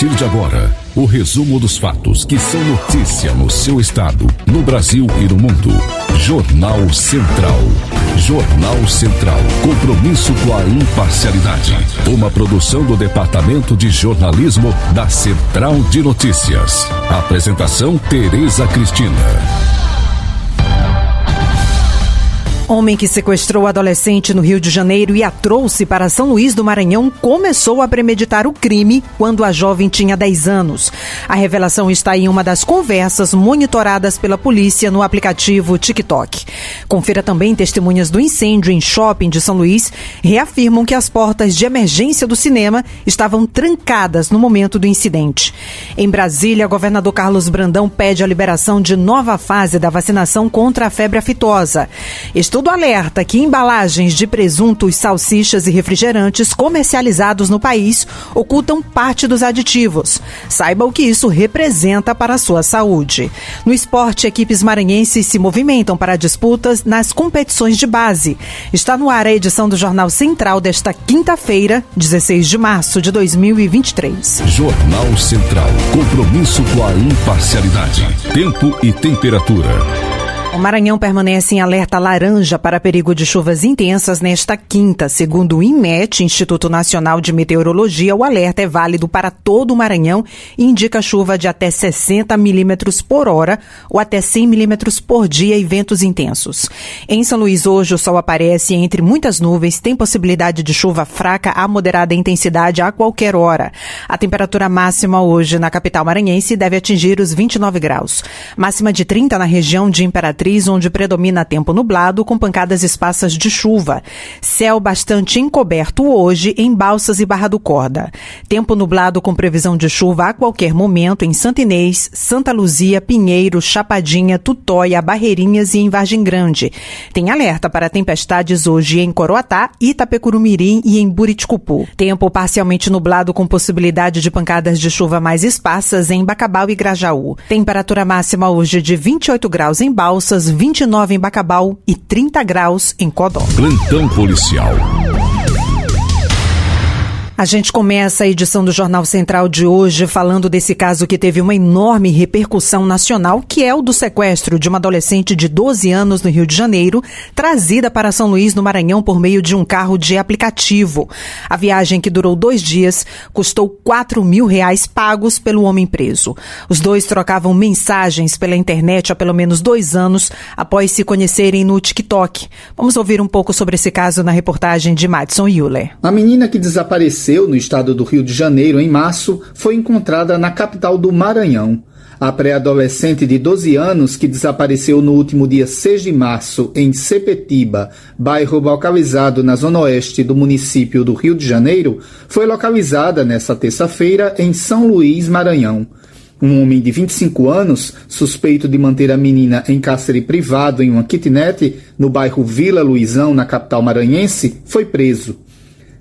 partir de agora, o resumo dos fatos que são notícia no seu estado, no Brasil e no mundo. Jornal Central. Jornal Central. Compromisso com a imparcialidade. Uma produção do Departamento de Jornalismo da Central de Notícias. Apresentação: Tereza Cristina. Homem que sequestrou adolescente no Rio de Janeiro e a trouxe para São Luís do Maranhão começou a premeditar o crime quando a jovem tinha 10 anos. A revelação está em uma das conversas monitoradas pela polícia no aplicativo TikTok. Confira também testemunhas do incêndio em shopping de São Luís, reafirmam que as portas de emergência do cinema estavam trancadas no momento do incidente. Em Brasília, governador Carlos Brandão pede a liberação de nova fase da vacinação contra a febre aftosa. Estudo alerta que embalagens de presuntos, salsichas e refrigerantes comercializados no país ocultam parte dos aditivos. Saiba o que isso representa para a sua saúde. No esporte, equipes maranhenses se movimentam para disputas nas competições de base. Está no ar a edição do Jornal Central desta quinta-feira, 16 de março de 2023. Jornal Central. Compromisso com a imparcialidade. Tempo e temperatura. O Maranhão permanece em alerta laranja para perigo de chuvas intensas nesta quinta. Segundo o INMET, Instituto Nacional de Meteorologia, o alerta é válido para todo o Maranhão e indica chuva de até 60 milímetros por hora ou até 100 milímetros por dia e ventos intensos. Em São Luís, hoje, o sol aparece entre muitas nuvens, tem possibilidade de chuva fraca a moderada intensidade a qualquer hora. A temperatura máxima hoje na capital maranhense deve atingir os 29 graus. Máxima de 30 na região de Imperatriz, onde predomina tempo nublado com pancadas esparsas de chuva. Céu bastante encoberto hoje em Balsas e Barra do Corda. Tempo nublado com previsão de chuva a qualquer momento em Santa Inês, Santa Luzia, Pinheiro, Chapadinha, Tutóia, Barreirinhas e em Vargem Grande. Tem alerta para tempestades hoje em Coroatá, Itapecurumirim e em Buriticupu. Tempo parcialmente nublado com possibilidade de pancadas de chuva mais esparsas em Bacabal e Grajaú. Temperatura máxima hoje de 28 graus em Balsas, 29 em Bacabal e 30 graus em Codó. Plantão policial. A gente começa a edição do Jornal Central de hoje falando desse caso que teve uma enorme repercussão nacional, que é o do sequestro de uma adolescente de 12 anos no Rio de Janeiro, trazida para São Luís, no Maranhão, por meio de um carro de aplicativo. A viagem, que durou 2 dias, custou R$4.000 pagos pelo homem preso. Os dois trocavam mensagens pela internet há pelo menos 2 anos, após se conhecerem no TikTok. Vamos ouvir um pouco sobre esse caso na reportagem de Madison Euler. A menina que desapareceu no estado do Rio de Janeiro em março foi encontrada na capital do Maranhão. A pré-adolescente de 12 anos, que desapareceu no último dia 6 de março em Sepetiba, bairro localizado na zona oeste do município do Rio de Janeiro, foi localizada nesta terça-feira em São Luís, Maranhão. Um homem de 25 anos, suspeito de manter a menina em cárcere privado em uma kitnet no bairro Vila Luizão, na capital maranhense, foi preso.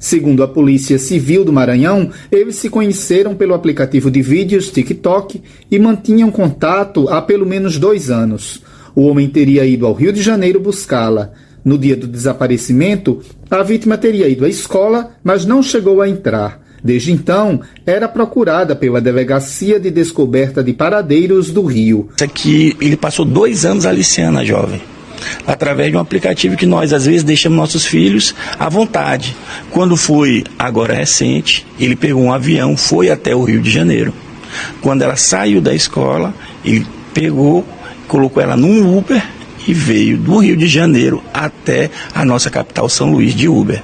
Segundo a Polícia Civil do Maranhão, eles se conheceram pelo aplicativo de vídeos TikTok e mantinham contato há pelo menos 2 anos. O homem teria ido ao Rio de Janeiro buscá-la. No dia do desaparecimento, a vítima teria ido à escola, mas não chegou a entrar. Desde então, era procurada pela Delegacia de Descoberta de Paradeiros do Rio. Isso aqui, ele passou 2 anos aliciando a jovem, através de um aplicativo que nós, às vezes, deixamos nossos filhos à vontade. Quando foi, agora recente, ele pegou um avião, foi até o Rio de Janeiro. Quando ela saiu da escola, ele pegou, colocou ela num Uber e veio do Rio de Janeiro até a nossa capital, São Luís, de Uber.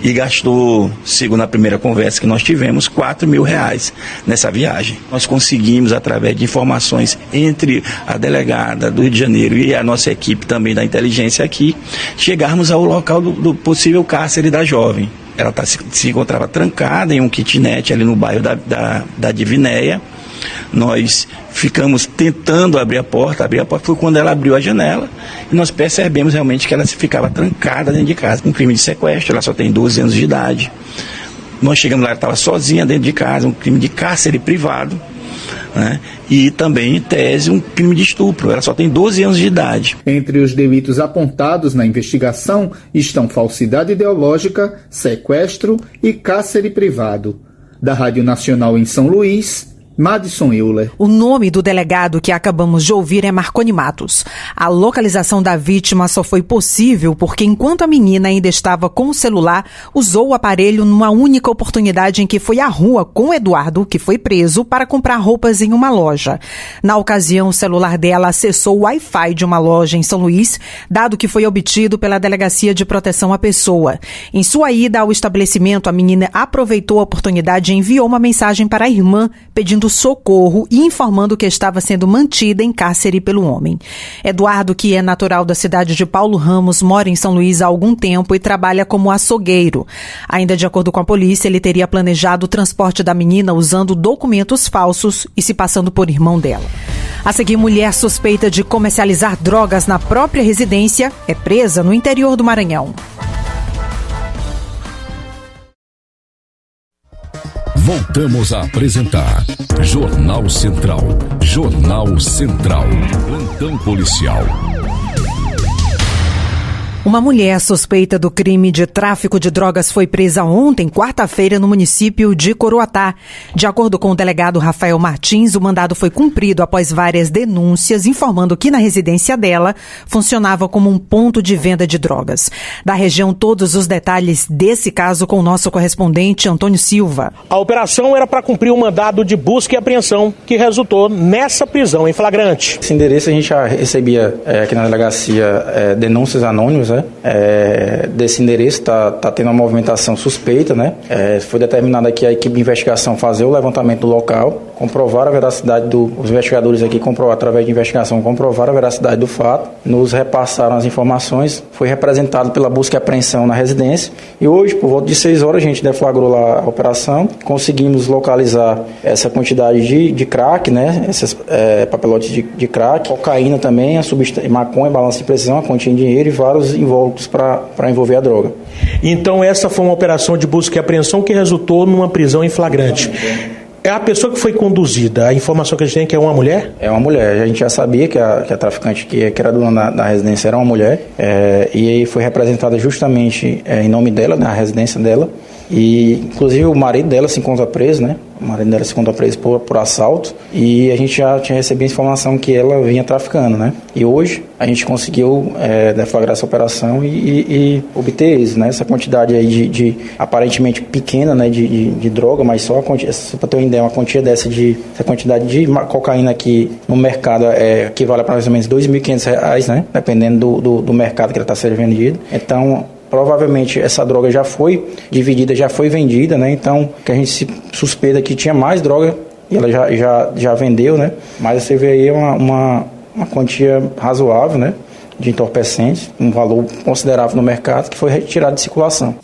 E gastou, segundo a primeira conversa que nós tivemos, R$4.000 nessa viagem. Nós conseguimos, através de informações entre a delegada do Rio de Janeiro e a nossa equipe também da inteligência aqui, chegarmos ao local do possível cárcere da jovem. Ela se encontrava trancada em um kitnet ali no bairro da Divinéia. Nós ficamos tentando abrir a porta foi quando ela abriu a janela e nós percebemos realmente que ela ficava trancada dentro de casa, com crime de sequestro. Ela só tem 12 anos de idade. Nós chegamos lá, ela estava sozinha dentro de casa, um crime de cárcere privado, né? E também, em tese, um crime de estupro. Ela só tem 12 anos de idade. Entre os delitos apontados na investigação estão falsidade ideológica, sequestro e cárcere privado. Da Rádio Nacional em São Luís, Madison Euler. O nome do delegado que acabamos de ouvir é Marconi Matos. A localização da vítima só foi possível porque, enquanto a menina ainda estava com o celular, usou o aparelho numa única oportunidade em que foi à rua com o Eduardo, que foi preso, para comprar roupas em uma loja. Na ocasião, o celular dela acessou o Wi-Fi de uma loja em São Luís, dado que foi obtido pela Delegacia de Proteção à Pessoa. Em sua ida ao estabelecimento, a menina aproveitou a oportunidade e enviou uma mensagem para a irmã, pedindo socorro e informando que estava sendo mantida em cárcere pelo homem. Eduardo, que é natural da cidade de Paulo Ramos, mora em São Luís há algum tempo e trabalha como açougueiro. Ainda de acordo com a polícia, ele teria planejado o transporte da menina usando documentos falsos e se passando por irmão dela. A seguir, mulher suspeita de comercializar drogas na própria residência é presa no interior do Maranhão. Voltamos a apresentar Jornal Central. Jornal Central. Plantão policial. Uma mulher suspeita do crime de tráfico de drogas foi presa ontem, quarta-feira, no município de Coroatá. De acordo com o delegado Rafael Martins, o mandado foi cumprido após várias denúncias, informando que na residência dela funcionava como um ponto de venda de drogas. Da região, todos os detalhes desse caso com o nosso correspondente Antônio Silva. A operação era para cumprir um mandado de busca e apreensão que resultou nessa prisão em flagrante. Esse endereço a gente já recebia aqui na delegacia denúncias anônimas, desse endereço está tendo uma movimentação suspeita, foi determinado aqui a equipe de investigação fazer o levantamento do local, comprovar a veracidade os investigadores aqui através de investigação comprovaram a veracidade do fato, nos repassaram as informações, foi representado pela busca e apreensão na residência e hoje, por volta de 6 horas, a gente deflagrou lá a operação, conseguimos localizar essa quantidade de crack, esses papelotes de crack, cocaína também, maconha, balança de precisão, a quantia em dinheiro e vários envoltos para envolver a droga. Então essa foi uma operação de busca e apreensão que resultou numa prisão em flagrante. É a pessoa que foi conduzida, a informação que a gente tem é que é uma mulher? É uma mulher, a gente já sabia que a traficante que era dona da residência era uma mulher, e aí foi representada justamente em nome dela, na residência dela, e inclusive o marido dela se encontra preso, O marido dela se encontra preso por assalto, e a gente já tinha recebido a informação que ela vinha traficando, E hoje a gente conseguiu deflagrar essa operação e obter isso, Essa quantidade aí de aparentemente pequena, de droga, mas só para ter uma ideia, essa quantidade de cocaína aqui no mercado equivale a mais ou menos R$2.500, Dependendo do mercado que ela está sendo vendida. Então, provavelmente essa droga já foi dividida, já foi vendida, Então, que a gente se suspeita que tinha mais droga e ela já vendeu, Mas você vê aí uma quantia razoável, de entorpecentes, um valor considerável no mercado que foi retirado de circulação.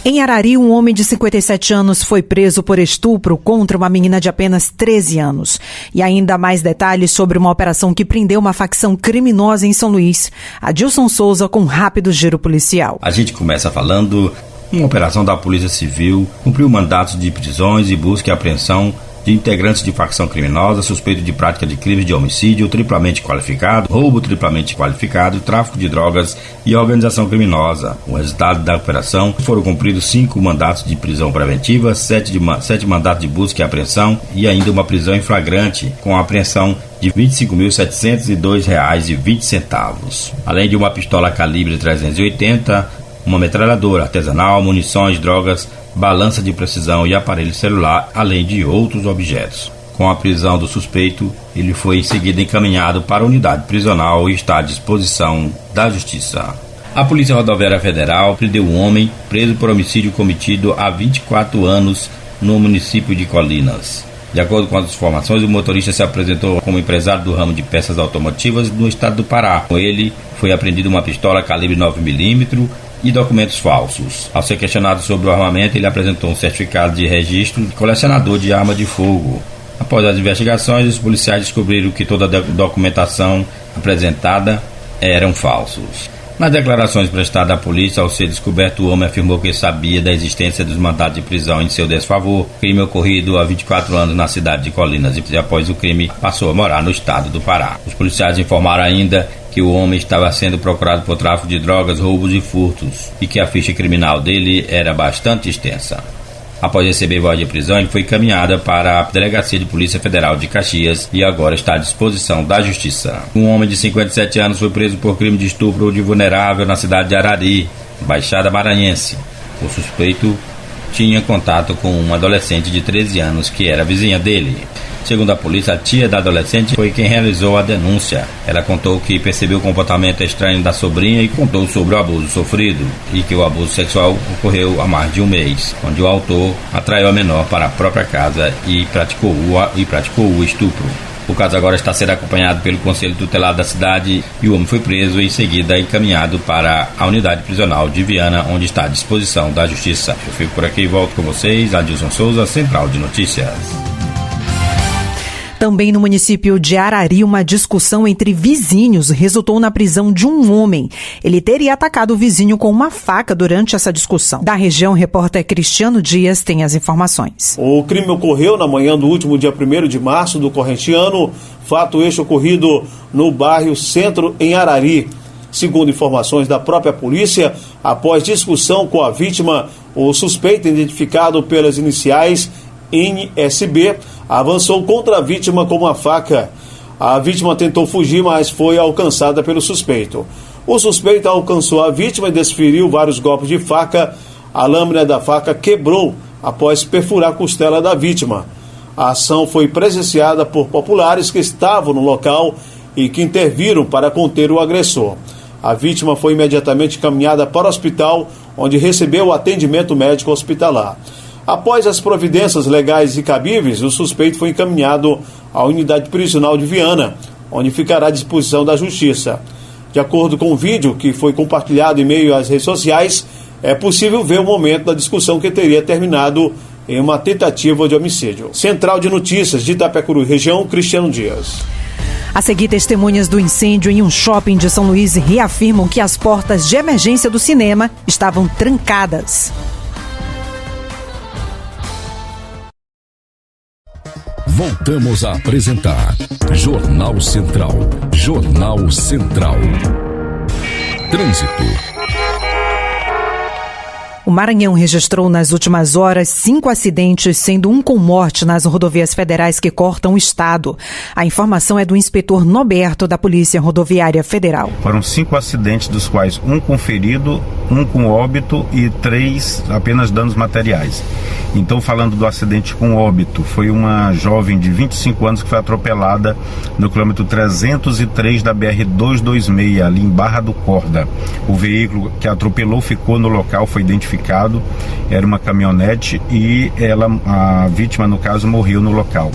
Em Arari, um homem de 57 anos foi preso por estupro contra uma menina de apenas 13 anos. E ainda mais detalhes sobre uma operação que prendeu uma facção criminosa em São Luís. Adilson Souza com um rápido giro policial. A gente começa falando, uma operação da Polícia Civil cumpriu mandatos de prisões e busca e apreensão de integrantes de facção criminosa suspeito de prática de crimes de homicídio triplamente qualificado, roubo triplamente qualificado, tráfico de drogas e organização criminosa. O resultado da operação foram cumpridos 5 mandatos de prisão preventiva, 7 mandatos de busca e apreensão e ainda uma prisão em flagrante com a apreensão de R$ 25.702,20, além de uma pistola calibre 380, uma metralhadora artesanal, munições, drogas, balança de precisão e aparelho celular, além de outros objetos. Com a prisão do suspeito, ele foi em seguida encaminhado para a unidade prisional e está à disposição da Justiça. A Polícia Rodoviária Federal prendeu um homem preso por homicídio cometido há 24 anos no município de Colinas. De acordo com as informações, o motorista se apresentou como empresário do ramo de peças automotivas no estado do Pará. Com ele, foi apreendida uma pistola calibre 9mm e documentos falsos. Ao ser questionado sobre o armamento, ele apresentou um certificado de registro de colecionador de arma de fogo. Após as investigações, os policiais descobriram que toda a documentação apresentada eram falsos. Nas declarações prestadas à polícia, ao ser descoberto, o homem afirmou que sabia da existência dos mandados de prisão em seu desfavor. Crime ocorrido há 24 anos na cidade de Colinas e após o crime passou a morar no estado do Pará. Os policiais informaram ainda que o homem estava sendo procurado por tráfico de drogas, roubos e furtos e que a ficha criminal dele era bastante extensa. Após receber voz de prisão, ele foi encaminhado para a Delegacia de Polícia Federal de Caxias e agora está à disposição da Justiça. Um homem de 57 anos foi preso por crime de estupro de vulnerável na cidade de Arari, Baixada Maranhense. O suspeito tinha contato com uma adolescente de 13 anos que era vizinha dele. Segundo a polícia, a tia da adolescente foi quem realizou a denúncia. Ela contou que percebeu o comportamento estranho da sobrinha e contou sobre o abuso sofrido e que o abuso sexual ocorreu há mais de um mês, onde o autor atraiu a menor para a própria casa e praticou o estupro. O caso agora está sendo acompanhado pelo Conselho Tutelar da cidade e o homem foi preso e em seguida encaminhado para a unidade prisional de Viana, onde está à disposição da Justiça. Eu fico por aqui e volto com vocês, Adilson Souza, Central de Notícias. Também no município de Arari, uma discussão entre vizinhos resultou na prisão de um homem. Ele teria atacado o vizinho com uma faca durante essa discussão. Da região, o repórter Cristiano Dias tem as informações. O crime ocorreu na manhã do último dia 1º de março do corrente ano, fato este ocorrido no bairro Centro, em Arari. Segundo informações da própria polícia, após discussão com a vítima, o suspeito, identificado pelas iniciais NSB, avançou contra a vítima com uma faca. A vítima tentou fugir, mas foi alcançada pelo suspeito. O suspeito alcançou a vítima e desferiu vários golpes de faca. A lâmina da faca quebrou após perfurar a costela da vítima. A ação foi presenciada por populares que estavam no local e que interviram para conter o agressor. A vítima foi imediatamente encaminhada para o hospital, onde recebeu atendimento médico hospitalar. Após as providências legais e cabíveis, o suspeito foi encaminhado à unidade prisional de Viana, onde ficará à disposição da Justiça. De acordo com o vídeo que foi compartilhado em meio às redes sociais, é possível ver o momento da discussão que teria terminado em uma tentativa de homicídio. Central de Notícias de Itapecuru, região, Cristiano Dias. A seguir, testemunhas do incêndio em um shopping de São Luís reafirmam que as portas de emergência do cinema estavam trancadas. Voltamos a apresentar Jornal Central. Jornal Central. Trânsito. O Maranhão registrou nas últimas horas 5 acidentes, sendo um com morte nas rodovias federais que cortam o estado. A informação é do inspetor Norberto, da Polícia Rodoviária Federal. Foram 5 acidentes, dos quais um com ferido, um com óbito e 3 apenas danos materiais. Então, falando do acidente com óbito, foi uma jovem de 25 anos que foi atropelada no quilômetro 303 da BR-226, ali em Barra do Corda. O veículo que atropelou ficou no local, foi identificado, era uma caminhonete e a vítima, no caso, morreu no local.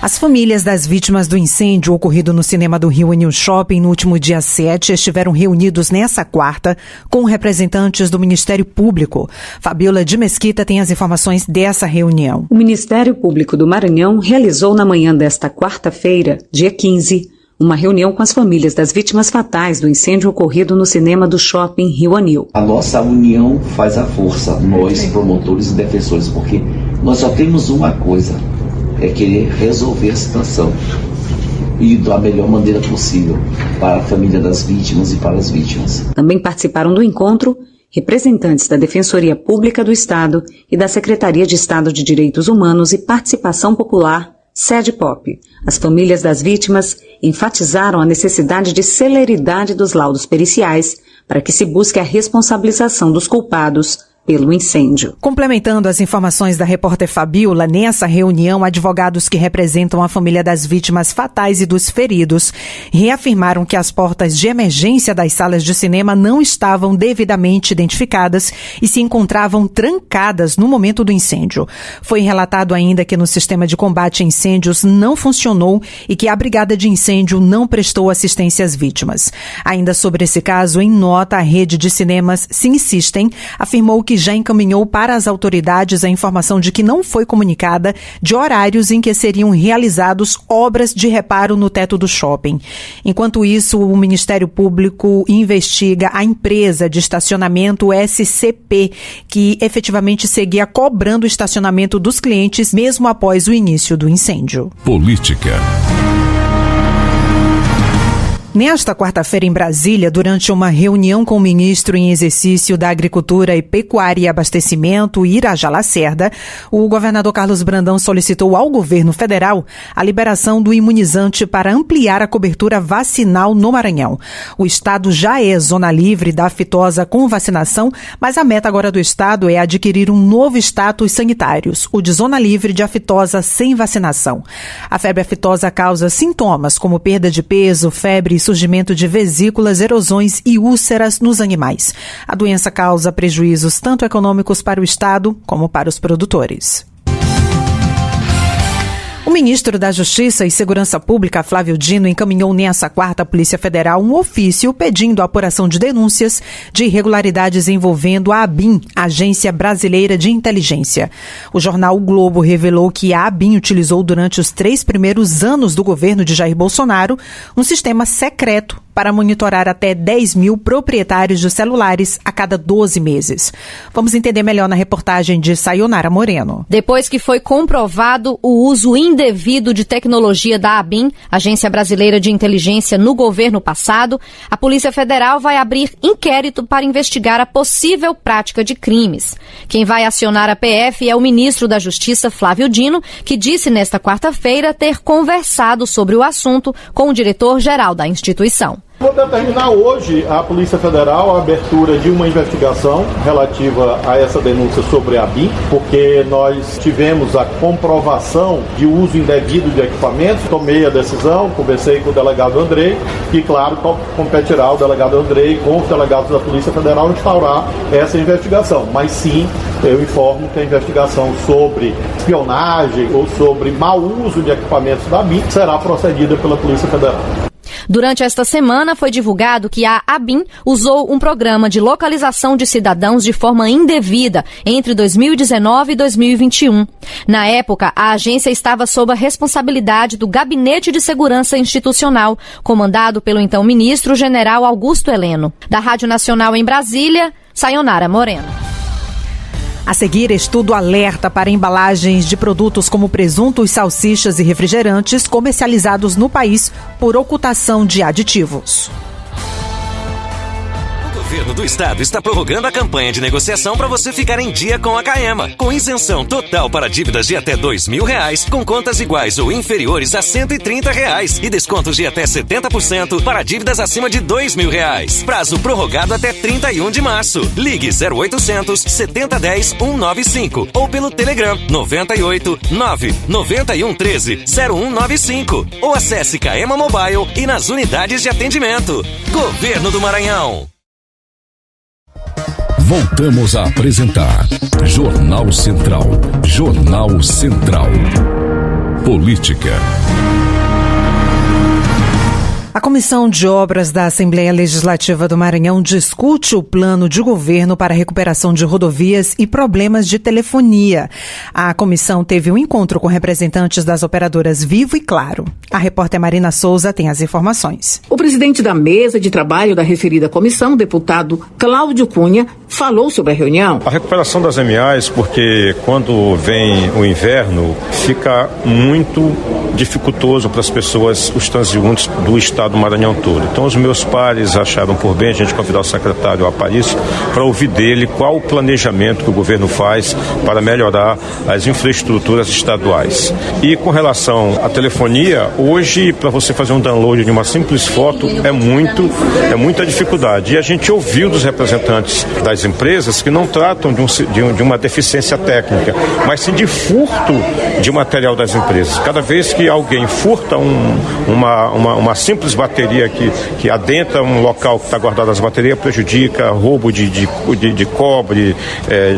As famílias das vítimas do incêndio ocorrido no cinema do Rio New Shopping no último dia 7 estiveram reunidos nessa quarta com representantes do Ministério Público. Fabiola de Mesquita tem as informações dessa reunião. O Ministério Público do Maranhão realizou na manhã desta quarta-feira, dia 15, uma reunião com as famílias das vítimas fatais do incêndio ocorrido no cinema do Shopping Rio Anil. A nossa união faz a força, nós promotores e defensores, porque nós só temos uma coisa, é querer resolver a situação e da melhor maneira possível para a família das vítimas e para as vítimas. Também participaram do encontro representantes da Defensoria Pública do Estado e da Secretaria de Estado de Direitos Humanos e Participação Popular, SEDPOP. As famílias das vítimas enfatizaram a necessidade de celeridade dos laudos periciais para que se busque a responsabilização dos culpados pelo incêndio. Complementando as informações da repórter Fabiola, nessa reunião, advogados que representam a família das vítimas fatais e dos feridos reafirmaram que as portas de emergência das salas de cinema não estavam devidamente identificadas e se encontravam trancadas no momento do incêndio. Foi relatado ainda que no sistema de combate a incêndios não funcionou e que a brigada de incêndio não prestou assistência às vítimas. Ainda sobre esse caso, em nota, a rede de cinemas Cine System afirmou que já encaminhou para as autoridades a informação de que não foi comunicada de horários em que seriam realizados obras de reparo no teto do shopping. Enquanto isso, o Ministério Público investiga a empresa de estacionamento SCP, que efetivamente seguia cobrando o estacionamento dos clientes mesmo após o início do incêndio. Política. Nesta quarta-feira, em Brasília, durante uma reunião com o ministro em exercício da Agricultura e Pecuária e Abastecimento, Irajá Lacerda, o governador Carlos Brandão solicitou ao governo federal a liberação do imunizante para ampliar a cobertura vacinal no Maranhão. O estado já é zona livre da aftosa com vacinação, mas a meta agora do estado é adquirir um novo status sanitários, o de zona livre de aftosa sem vacinação. A febre aftosa causa sintomas como perda de peso, febre e surgimento de vesículas, erosões e úlceras nos animais. A doença causa prejuízos tanto econômicos para o Estado como para os produtores. O ministro da Justiça e Segurança Pública, Flávio Dino, encaminhou nessa quarta à Polícia Federal um ofício pedindo a apuração de denúncias de irregularidades envolvendo a ABIN, Agência Brasileira de Inteligência. O jornal O Globo revelou que a ABIN utilizou durante os 3 primeiros anos do governo de Jair Bolsonaro um sistema secreto para monitorar até 10 mil proprietários de celulares a cada 12 meses. Vamos entender melhor na reportagem de Sayonara Moreno. Depois que foi comprovado o uso indevido de tecnologia da ABIN, Agência Brasileira de Inteligência, no governo passado, a Polícia Federal vai abrir inquérito para investigar a possível prática de crimes. Quem vai acionar a PF é o ministro da Justiça, Flávio Dino, que disse nesta quarta-feira ter conversado sobre o assunto com o diretor-geral da instituição. Vou determinar hoje à Polícia Federal a abertura de uma investigação relativa a essa denúncia sobre a ABIN, porque nós tivemos a comprovação de uso indevido de equipamentos. Tomei a decisão, conversei com o delegado Andrei e, claro, competirá ao delegado Andrei com os delegados da Polícia Federal instaurar essa investigação. Mas sim, eu informo que a investigação sobre espionagem ou sobre mau uso de equipamentos da ABIN será procedida pela Polícia Federal. Durante esta semana, foi divulgado que a ABIN usou um programa de localização de cidadãos de forma indevida entre 2019 e 2021. Na época, a agência estava sob a responsabilidade do Gabinete de Segurança Institucional, comandado pelo então ministro General Augusto Heleno. Da Rádio Nacional em Brasília, Sayonara Moreno. A seguir, estudo alerta para embalagens de produtos como presuntos, salsichas e refrigerantes comercializados no país por ocultação de aditivos. O governo do estado está prorrogando a campanha de negociação para você ficar em dia com a Caema, com isenção total para dívidas de até R$2.000, com contas iguais ou inferiores a R$130 e descontos de até 70% para dívidas acima de R$2.000. Prazo prorrogado até 31 de março. Ligue 0800 7010 195 ou pelo Telegram 98 991 13 0195 ou acesse Caema Mobile e nas unidades de atendimento. Governo do Maranhão. Voltamos a apresentar Jornal Central. Jornal Central. Política. A Comissão de Obras da Assembleia Legislativa do Maranhão discute o plano de governo para a recuperação de rodovias e problemas de telefonia. A comissão teve um encontro com representantes das operadoras Vivo e Claro. A repórter Marina Souza tem as informações. O presidente da mesa de trabalho da referida comissão, deputado Cláudio Cunha, falou sobre a reunião. A recuperação das MAs, porque quando vem o inverno, fica muito dificultoso para as pessoas, os transeuntes do estado do Maranhão todo. Então os meus pares acharam por bem a gente convidar o secretário Aparício para ouvir dele qual o planejamento que o governo faz para melhorar as infraestruturas estaduais. E com relação à telefonia, hoje para você fazer um download de uma simples foto é muita dificuldade. E a gente ouviu dos representantes das empresas que não tratam de uma deficiência técnica, mas sim de furto de material das empresas. Cada vez que alguém furta uma simples bateria que adentra um local que está guardado as baterias, prejudica, roubo de cobre,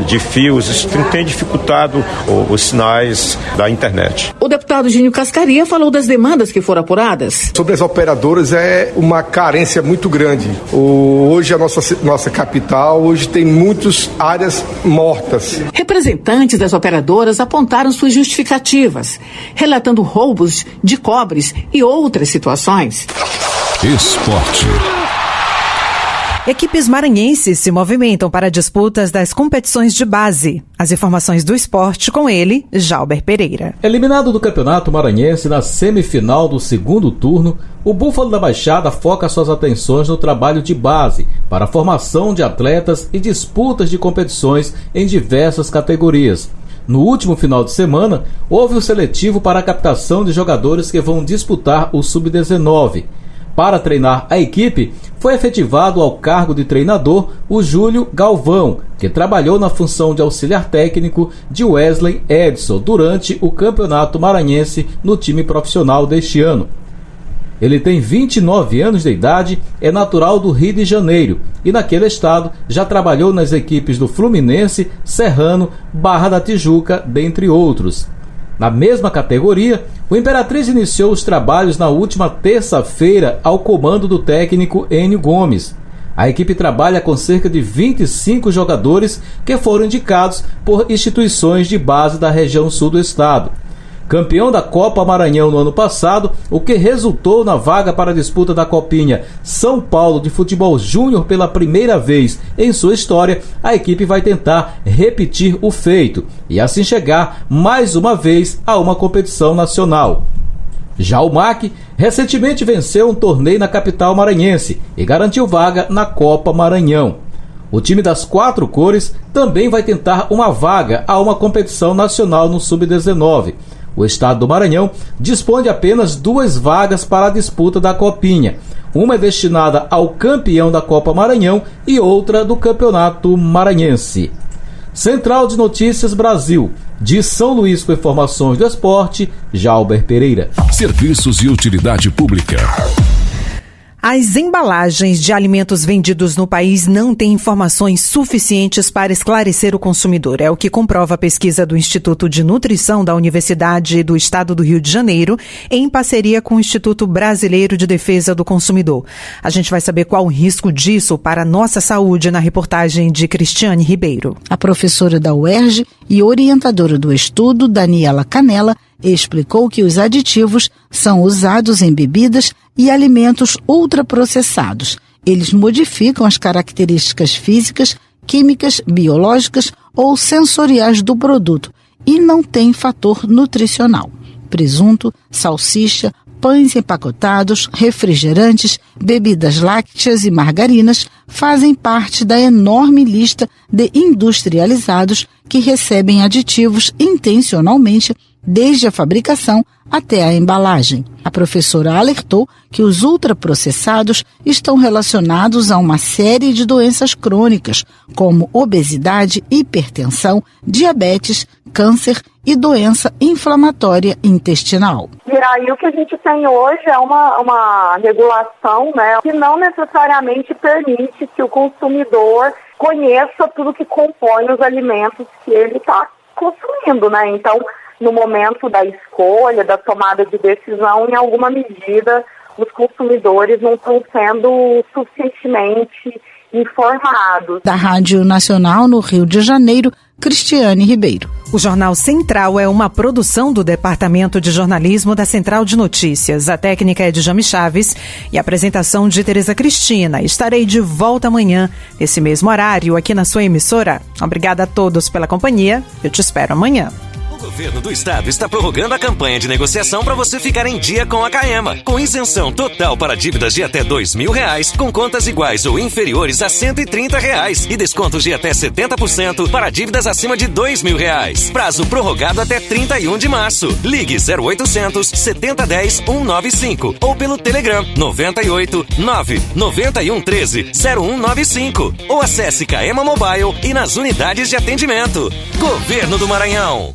de fios, isso tem dificultado os sinais da internet. O deputado Gínio Cascaria falou das demandas que foram apuradas. Sobre as operadoras é uma carência muito grande. Hoje a nossa capital tem muitas áreas mortas. Representantes das operadoras apontaram suas justificativas, relatando roubos de cobres e outras situações. Esporte. Equipes maranhenses se movimentam para disputas das competições de base. As informações do esporte com ele, Jalber Pereira. Eliminado do Campeonato Maranhense na semifinal do segundo turno, o Búfalo da Baixada foca suas atenções no trabalho de base para a formação de atletas e disputas de competições em diversas categorias. No último final de semana, houve o seletivo para a captação de jogadores que vão disputar o Sub-19. Para treinar a equipe, foi efetivado ao cargo de treinador o Júlio Galvão, que trabalhou na função de auxiliar técnico de Wesley Edson durante o Campeonato Maranhense no time profissional deste ano. Ele tem 29 anos de idade, é natural do Rio de Janeiro e naquele estado já trabalhou nas equipes do Fluminense, Serrano, Barra da Tijuca, dentre outros. Na mesma categoria, o Imperatriz iniciou os trabalhos na última terça-feira ao comando do técnico Enio Gomes. A equipe trabalha com cerca de 25 jogadores que foram indicados por instituições de base da região sul do estado. Campeão da Copa Maranhão no ano passado, o que resultou na vaga para a disputa da Copinha São Paulo de Futebol Júnior pela primeira vez em sua história, a equipe vai tentar repetir o feito e assim chegar mais uma vez a uma competição nacional. Já o MAC recentemente venceu um torneio na capital maranhense e garantiu vaga na Copa Maranhão. O time das 4 cores também vai tentar uma vaga a uma competição nacional no Sub-19. O estado do Maranhão dispõe de apenas 2 vagas para a disputa da Copinha. Uma é destinada ao campeão da Copa Maranhão e outra do Campeonato Maranhense. Central de Notícias Brasil, de São Luís com informações do esporte, Jalber Pereira. Serviços e utilidade pública. As embalagens de alimentos vendidos no país não têm informações suficientes para esclarecer o consumidor. É o que comprova a pesquisa do Instituto de Nutrição da Universidade do Estado do Rio de Janeiro, em parceria com o Instituto Brasileiro de Defesa do Consumidor. A gente vai saber qual o risco disso para a nossa saúde na reportagem de Cristiane Ribeiro. A professora da UERJ e orientadora do estudo, Daniela Canella, explicou que os aditivos são usados em bebidas e alimentos ultraprocessados. Eles modificam as características físicas, químicas, biológicas ou sensoriais do produto e não têm fator nutricional. Presunto, salsicha, pães empacotados, refrigerantes, bebidas lácteas e margarinas fazem parte da enorme lista de industrializados que recebem aditivos intencionalmente desde a fabricação até a embalagem. A professora alertou que os ultraprocessados estão relacionados a uma série de doenças crônicas, como obesidade, hipertensão, diabetes, câncer e doença inflamatória intestinal. E aí o que a gente tem hoje é uma regulação, que não necessariamente permite que o consumidor conheça tudo que compõe os alimentos que ele está consumindo, Então, no momento da escolha, da tomada de decisão, em alguma medida, os consumidores não estão sendo suficientemente informados. Da Rádio Nacional no Rio de Janeiro, Cristiane Ribeiro. O Jornal Central é uma produção do Departamento de Jornalismo da Central de Notícias. A técnica é de Jami Chaves e a apresentação de Tereza Cristina. Estarei de volta amanhã, nesse mesmo horário, aqui na sua emissora. Obrigada a todos pela companhia. Eu te espero amanhã. O governo do estado está prorrogando a campanha de negociação para você ficar em dia com a Caema. Com isenção total para dívidas de até R$2.000, com contas iguais ou inferiores a R$130 e descontos de até 70% para dívidas acima de R$2.000. Prazo prorrogado até 31 de março. Ligue 0800 7010 195 ou pelo Telegram 98 991 13 0195 ou acesse Caema Mobile e nas unidades de atendimento. Governo do Maranhão.